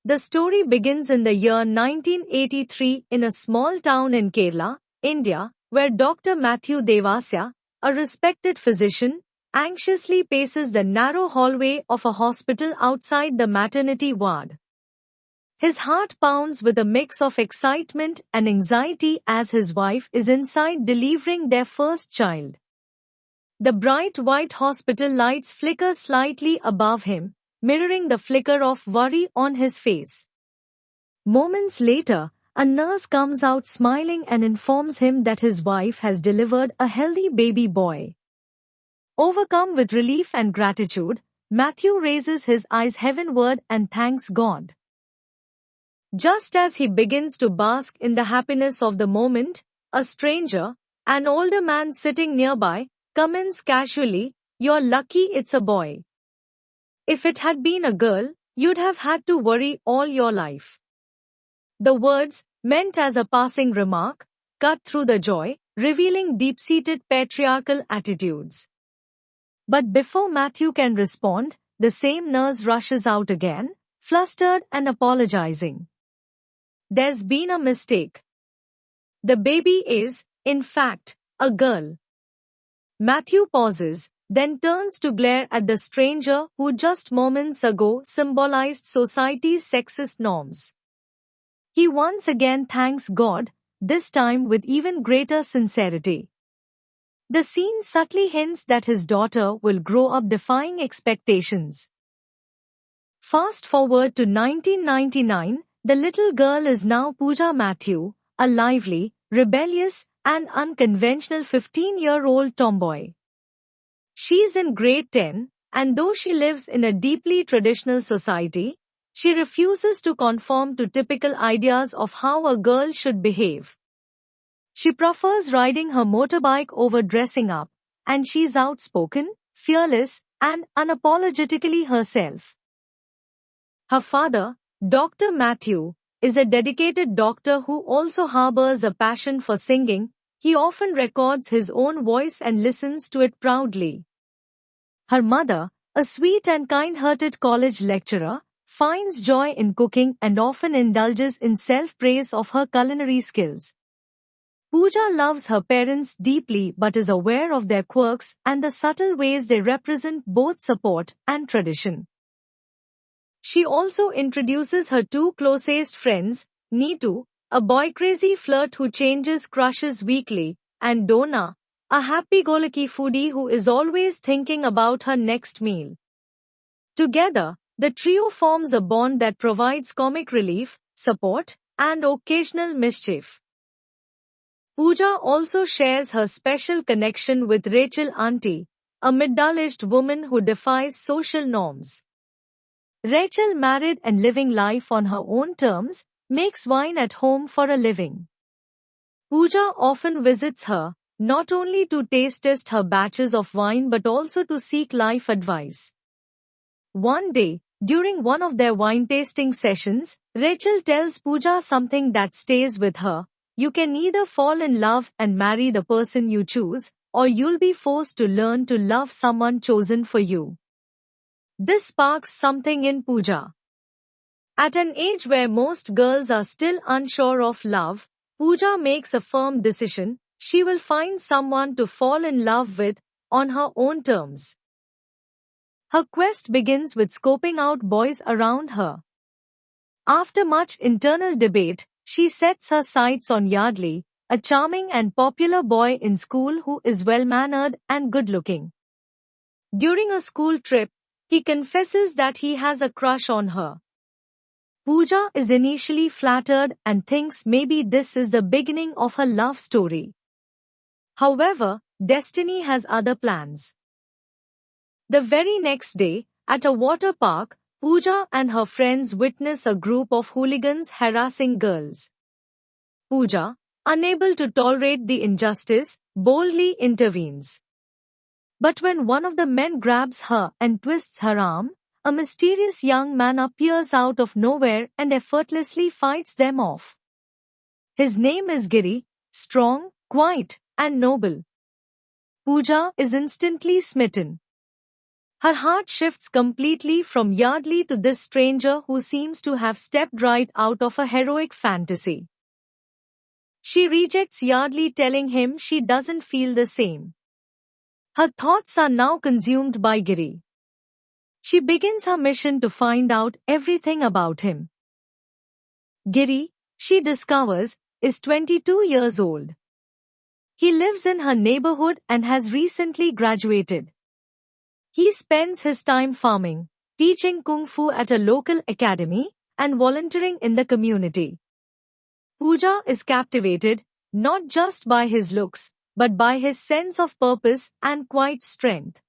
The story begins in the year 1983 in a small town in Kerala, India, where Dr. Matthew Devasya, a respected physician, anxiously paces the narrow hallway of a hospital outside the maternity ward. His heart pounds with a mix of excitement and anxiety as his wife is inside delivering their first child. The bright white hospital lights flicker slightly above him, mirroring the flicker of worry on his face. Moments later, a nurse comes out smiling and informs him that his wife has delivered a healthy baby boy. Overcome with relief and gratitude, Matthew raises his eyes heavenward and thanks God. Just as he begins to bask in the happiness of the moment, a stranger, an older man sitting nearby, comments casually, "You're lucky it's a boy. If it had been a girl, you'd have had to worry all your life." The words, meant as a passing remark, cut through the joy, revealing deep-seated patriarchal attitudes. But before Matthew can respond, the same nurse rushes out again, flustered and apologizing. "There's been a mistake. The baby is, in fact, a girl." Matthew pauses, then turns to glare at the stranger who just moments ago symbolized society's sexist norms. He once again thanks God, this time with even greater sincerity. The scene subtly hints that his daughter will grow up defying expectations. Fast forward to 1999, the little girl is now Pooja Matthew, a lively, rebellious, and unconventional 15-year-old tomboy. She's in grade 10, and though she lives in a deeply traditional society, she refuses to conform to typical ideas of how a girl should behave. She prefers riding her motorbike over dressing up, and she's outspoken, fearless, and unapologetically herself. Her father, Dr. Matthew, is a dedicated doctor who also harbors a passion for singing. He often records his own voice and listens to it proudly. Her mother, a sweet and kind-hearted college lecturer, finds joy in cooking and often indulges in self-praise of her culinary skills. Pooja loves her parents deeply but is aware of their quirks and the subtle ways they represent both support and tradition. She also introduces her two closest friends, Neetu, a boy-crazy flirt who changes crushes weekly, and Donna, a happy-go-lucky foodie who is always thinking about her next meal. Together, the trio forms a bond that provides comic relief, support, and occasional mischief. Pooja also shares her special connection with Rachel Auntie, a middle-aged woman who defies social norms. Rachel, married and living life on her own terms, makes wine at home for a living. Pooja often visits her, not only to taste test her batches of wine but also to seek life advice. One day, during one of their wine tasting sessions, Rachel tells Pooja something that stays with her: "You can either fall in love and marry the person you choose, or you'll be forced to learn to love someone chosen for you." This sparks something in Pooja. At an age where most girls are still unsure of love, Pooja makes a firm decision: she will find someone to fall in love with, on her own terms. Her quest begins with scoping out boys around her. After much internal debate, she sets her sights on Yardley, a charming and popular boy in school who is well-mannered and good-looking. During a school trip, he confesses that he has a crush on her. Pooja is initially flattered and thinks maybe this is the beginning of her love story. However, destiny has other plans. The very next day, at a water park, Pooja and her friends witness a group of hooligans harassing girls. Pooja, unable to tolerate the injustice, boldly intervenes. But when one of the men grabs her and twists her arm, a mysterious young man appears out of nowhere and effortlessly fights them off. His name is Giri, strong, quiet, and noble. Pooja is instantly smitten. Her heart shifts completely from Yardley to this stranger who seems to have stepped right out of a heroic fantasy. She rejects Yardley, telling him she doesn't feel the same. Her thoughts are now consumed by Giri. She begins her mission to find out everything about him. Giri, she discovers, is 22 years old. He lives in her neighborhood and has recently graduated. He spends his time farming, teaching kung fu at a local academy, and volunteering in the community. Pooja is captivated, not just by his looks, but by his sense of purpose and quiet strength.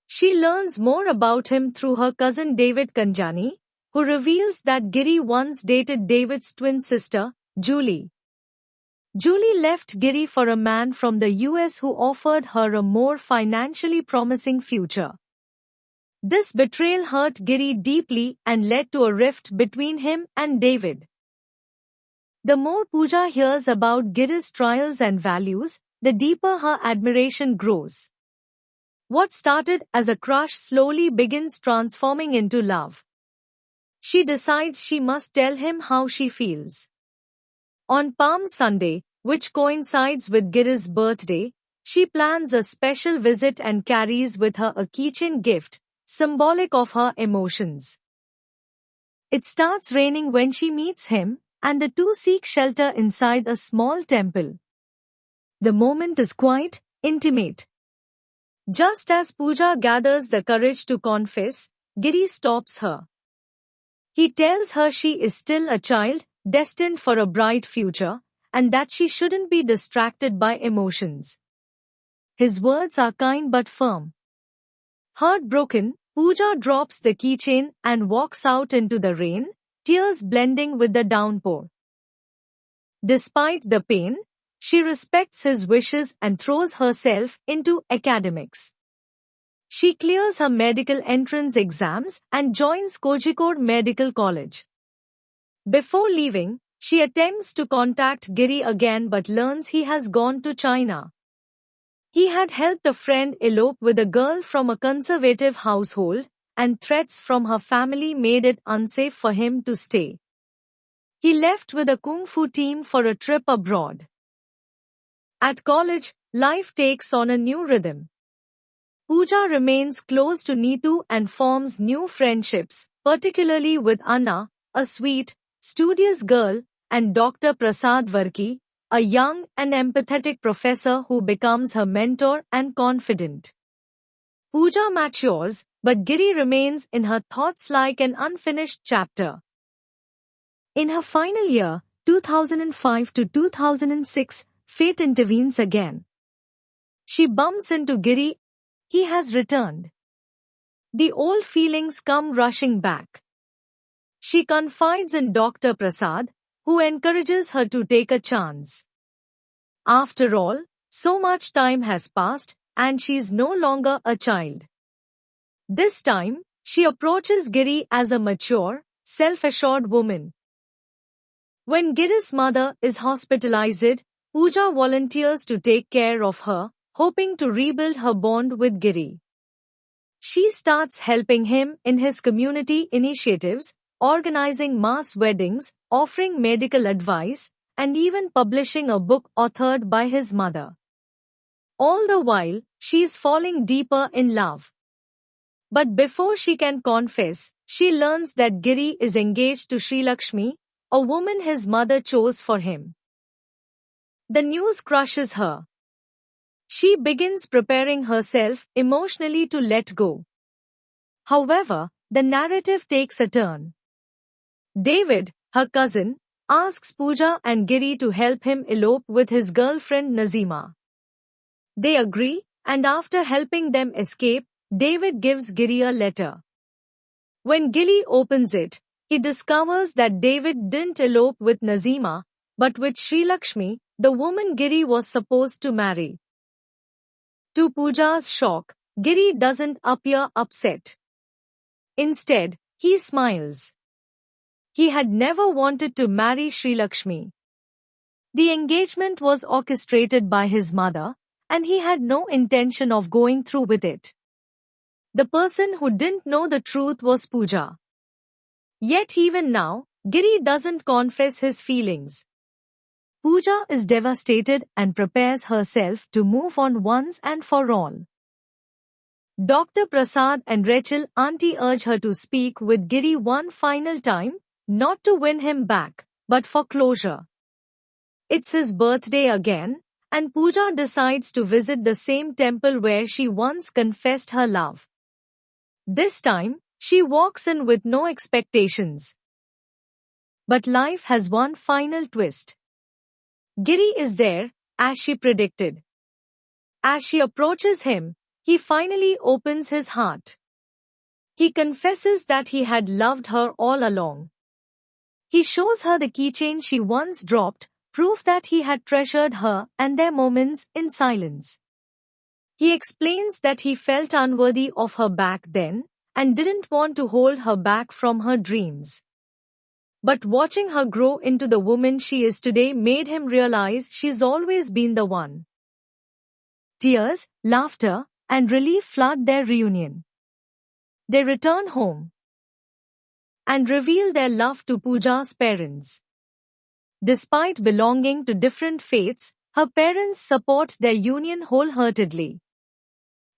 She learns more about him through her cousin David Kanjani, who reveals that Giri once dated David's twin sister, Julie. Julie left Giri for a man from the US who offered her a more financially promising future. This betrayal hurt Giri deeply and led to a rift between him and David. The more Pooja hears about Giri's trials and values, the deeper her admiration grows. What started as a crush slowly begins transforming into love. She decides she must tell him how she feels. On Palm Sunday, which coincides with Giri's birthday, she plans a special visit and carries with her a keychain gift, symbolic of her emotions. It starts raining when she meets him, and the two seek shelter inside a small temple. The moment is quite intimate. Just as Pooja gathers the courage to confess, Giri stops her. He tells her she is still a child, destined for a bright future, and that she shouldn't be distracted by emotions. His words are kind but firm. Heartbroken, Pooja drops the keychain and walks out into the rain, tears blending with the downpour. Despite the pain, she respects his wishes and throws herself into academics. She clears her medical entrance exams and joins Kozhikode Medical College. Before leaving, she attempts to contact Giri again but learns he has gone to China. He had helped a friend elope with a girl from a conservative household, and threats from her family made it unsafe for him to stay. He left with a kung fu team for a trip abroad. At college, life takes on a new rhythm. Pooja remains close to Neetu and forms new friendships, particularly with Anna, a sweet, studious girl, and Dr. Prasad Varki, a young and empathetic professor who becomes her mentor and confidant. Pooja matures, but Giri remains in her thoughts like an unfinished chapter. In her final year, 2005 to 2006, fate intervenes again. She bumps into Giri. He has returned. The old feelings come rushing back. She confides in Dr. Prasad, who encourages her to take a chance. After all, so much time has passed, and she is no longer a child. This time, she approaches Giri as a mature, self-assured woman. When Giri's mother is hospitalized, Pooja volunteers to take care of her, hoping to rebuild her bond with Giri. She starts helping him in his community initiatives, organizing mass weddings, offering medical advice, and even publishing a book authored by his mother. All the while, she is falling deeper in love. But before she can confess, she learns that Giri is engaged to Sri Lakshmi, a woman his mother chose for him. The news crushes her. She begins preparing herself emotionally to let go. However, the narrative takes a turn. David, her cousin, asks Pooja and Giri to help him elope with his girlfriend Nazima. They agree, and after helping them escape, David gives Giri a letter. When Giri opens it, he discovers that David didn't elope with Nazima, but with Sri Lakshmi, the woman Giri was supposed to marry. To Pooja's shock, Giri doesn't appear upset. Instead, he smiles. He had never wanted to marry Sri Lakshmi. The engagement was orchestrated by his mother, and he had no intention of going through with it. The person who didn't know the truth was Pooja. Yet even now, Giri doesn't confess his feelings. Pooja is devastated and prepares herself to move on once and for all. Dr. Prasad and Rachel auntie urge her to speak with Giri one final time, not to win him back, but for closure. It's his birthday again, and Pooja decides to visit the same temple where she once confessed her love. This time, she walks in with no expectations. But life has one final twist. Giri is there, as she predicted. As she approaches him, he finally opens his heart. He confesses that he had loved her all along. He shows her the keychain she once dropped, proof that he had treasured her and their moments in silence. He explains that he felt unworthy of her back then and didn't want to hold her back from her dreams. But watching her grow into the woman she is today made him realize she's always been the one. Tears, laughter, and relief flood their reunion. They return home and reveal their love to Pooja's parents. Despite belonging to different faiths, her parents support their union wholeheartedly.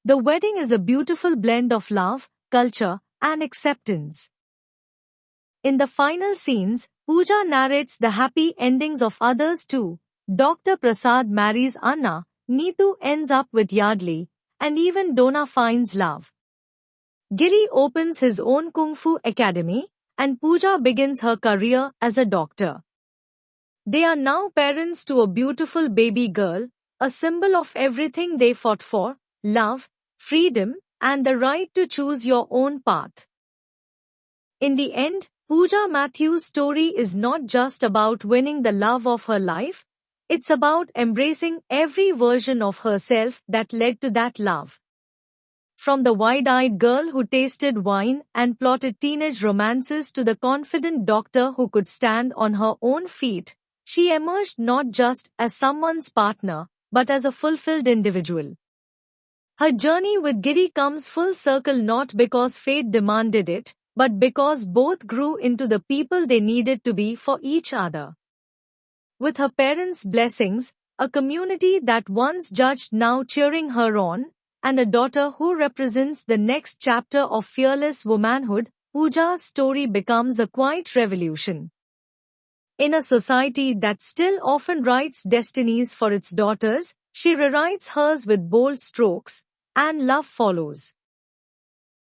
The wedding is a beautiful blend of love, culture, and acceptance. In the final scenes, Pooja narrates the happy endings of others too. Dr. Prasad marries Anna, Neetu ends up with Yardley, and even Donna finds love. Giri opens his own Kung Fu academy, and Pooja begins her career as a doctor. They are now parents to a beautiful baby girl, a symbol of everything they fought for: love, freedom, and the right to choose your own path. In the end, Pooja Matthew's story is not just about winning the love of her life, it's about embracing every version of herself that led to that love. From the wide-eyed girl who tasted wine and plotted teenage romances to the confident doctor who could stand on her own feet, she emerged not just as someone's partner, but as a fulfilled individual. Her journey with Giri comes full circle not because fate demanded it, but because both grew into the people they needed to be for each other. With her parents' blessings, a community that once judged now cheering her on, and a daughter who represents the next chapter of fearless womanhood, Pooja's story becomes a quiet revolution. In a society that still often writes destinies for its daughters, she rewrites hers with bold strokes, and love follows.